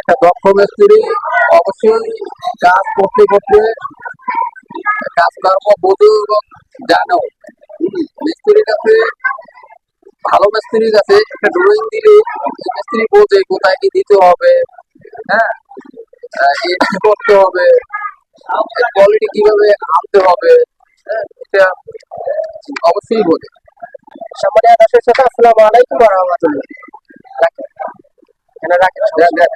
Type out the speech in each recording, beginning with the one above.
একটা দক্ষ মিস্ত্রি অবশ্যই কাজ করতে করতে কাজকর্ম বোঝো এবং জানো। মিস্ত্রির কাছে, ভালো মিস্ত্রির কাছে একটা ড্রয়িং দিলে মিস্ত্রি বোঝে কোথায় কি দিতে হবে, হ্যাঁ, এটা করতে হবে, কোয়ালিটি কিভাবে আনতে হবে, হ্যাঁ, এটা অবশ্যই বোঝে। সম্মানীয় দর্শক শ্রোতা, আসসালামু আলাইকুম ওয়া রাহমাতুল্লাহ। রাখেন, এখানে রাখেন, দেখ,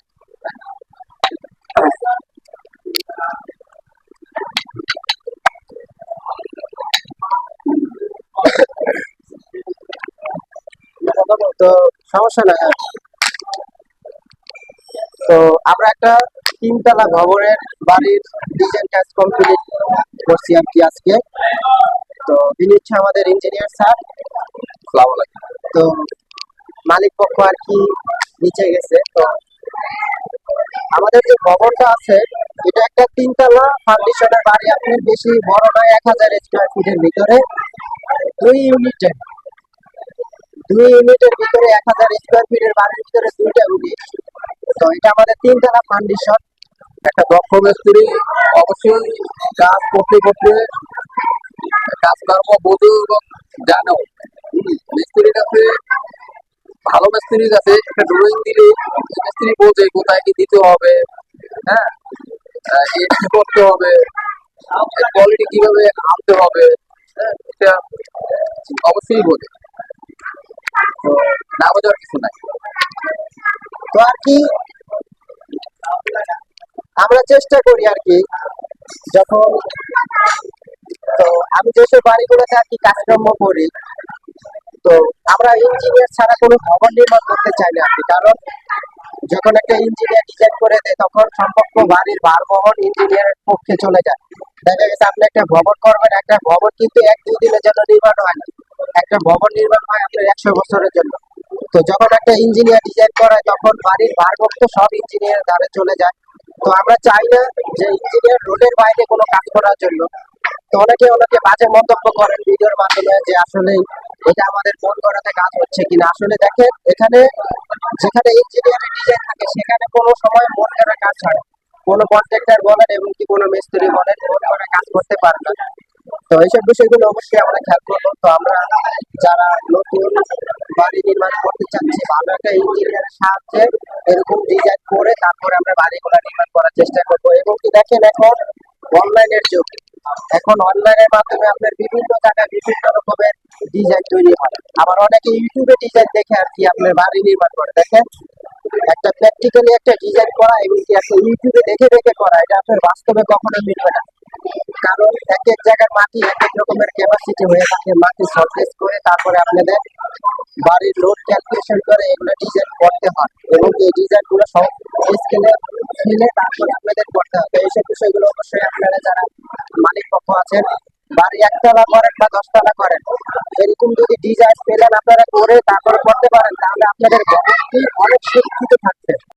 তো সমস্যা নাই। তো আমরা একটা তিনতলা ভবনের বাড়ির ডিজাইন কাজ কমপ্লিট করছি আর কি আজকে। তো তিনি হচ্ছে আমাদের ইঞ্জিনিয়ার স্যার। আসসালামু আলাইকুম। তো মালিক পক্ষ আর কি নিচে গেছে। তো আমাদের যে ভবনটা আছে এটা একটা তিনতলা ফাউন্ডেশনের বাড়ি। আপনি বেশি বড় নয়, 1000 স্কোয়ার ফিটের ভিতরে দুই ইউনিটের ভিতরে 1000 স্কোয়ার ফিটের বাড়ির ভিতরে দুইটা ইউনিট। তো এটা আমাদের তিনতলা ফাউন্ডেশন। একটা দক্ষ মিস্ত্রি অবশ্যই কাজ করতে করতে কাজকর্ম বোঝো এবং জানো। মিস্ত্রির কাছে, ভালো মিস্ত্রির কাছে একটা ড্রয়িং দিলে মিস্ত্রি বোঝে কোথায় কি দিতে হবে, হ্যাঁ, এটা করতে হবে, কোয়ালিটি কিভাবে আনতে হবে, হ্যাঁ, এটা অবশ্যই বোঝে। তো না বোঝার কিছু নাই। তো আর কি আমরা চেষ্টা করি আর কি, যখন তো আমি যেসব বাড়িগুলোতে আর কি কাজকর্ম করি, তো আমরা ইঞ্জিনিয়ার ছাড়া কোনো ভবন নির্মাণ করতে চাই না আর কি। কারণ যখন একটা ইঞ্জিনিয়ার ডিজাইন করে দেয় তখন সম্পর্ক বাড়ির ভারবহন ইঞ্জিনিয়ারের পক্ষে চলে যায়। দেখা গেছে আপনি একটা ভবন করবেন, একটা ভবন কিন্তু 1-2 দিনের জন্য নির্মাণ হয় না। একটা ভবন নির্মাণ হয় আপনার 100 বছরের জন্য। তো যখন একটা ইঞ্জিনিয়ার ডিজাইন করায় তখন বাড়ির ভারবহন সব ইঞ্জিনিয়ার ধারে চলে যায়। তো আমরা চাই না যে ইঞ্জিনিয়ার রোডের বাইরে কোনো কাজ করার জন্য। তো অনেকে বাজে মন্তব্য করেন ভিডিওর মাধ্যমে যে আসলে এটা আমাদের মন গড়াতে কাজ হচ্ছে কিনা। আসলে দেখেন, এখানে যেখানে ইঞ্জিনিয়ারের ডিজাইন থাকে সেখানে কোনো সময় মন গড়া কাজ হয় না। কোনো কন্ট্রাক্টর বলেন এবং কি কোনো মিস্ত্রি বলেন মন গড়া কাজ করতে পারে না। তো এইসব বিষয়গুলো অবশ্যই আমরা খেয়াল করবো। তো আমরা যারা নতুন বাড়ি নির্মাণ করতে চাচ্ছি, ভালো একটা ইঞ্জিনিয়ারের সাহায্যে এরকম ডিজাইন করে তারপরে আমরা বাড়িগুলো নির্মাণ করার চেষ্টা করবো। এবং কি দেখেন, এখন অনলাইনের যুগ। এখন অনলাইনের মাধ্যমে আপনার বিভিন্ন জায়গায় বিভিন্ন রকমের ডিজাইন তৈরি হয়। আবার অনেকে ইউটিউবে ডিজাইন দেখে আর কি আপনার বাড়ি নির্মাণ করে। দেখেন, একটা প্র্যাকটিক্যালি একটা ডিজাইন করা এবং কি একটা ইউটিউবে দেখে দেখে করা, এটা আপনার বাস্তবে কখনো মিলবে না। কারণ এক এক জায়গার মাটি এক এক রকমের ক্যাপাসিটি হয়ে থাকে। মাটি সরফেস করে তারপরে আপনাদের বাড়ির লোড ক্যালকুলেশন করে এগুলো ডিজাইন করতে হয় এবং এই ডিজাইন গুলো সব স্কেলে ফেলে তারপরে আপনাদের করতে হবে। এইসব বিষয়গুলো অবশ্যই আপনারা যারা মালিক পক্ষ আছেন, বাড়ি 1 তলা করেন বা 10 তলা করেন, এরকম যদি ডিজাইন পেলেন আপনারা করে তারপরে করতে পারেন, তাহলে আপনাদের ভবনটি অনেক সুরক্ষিত থাকবে।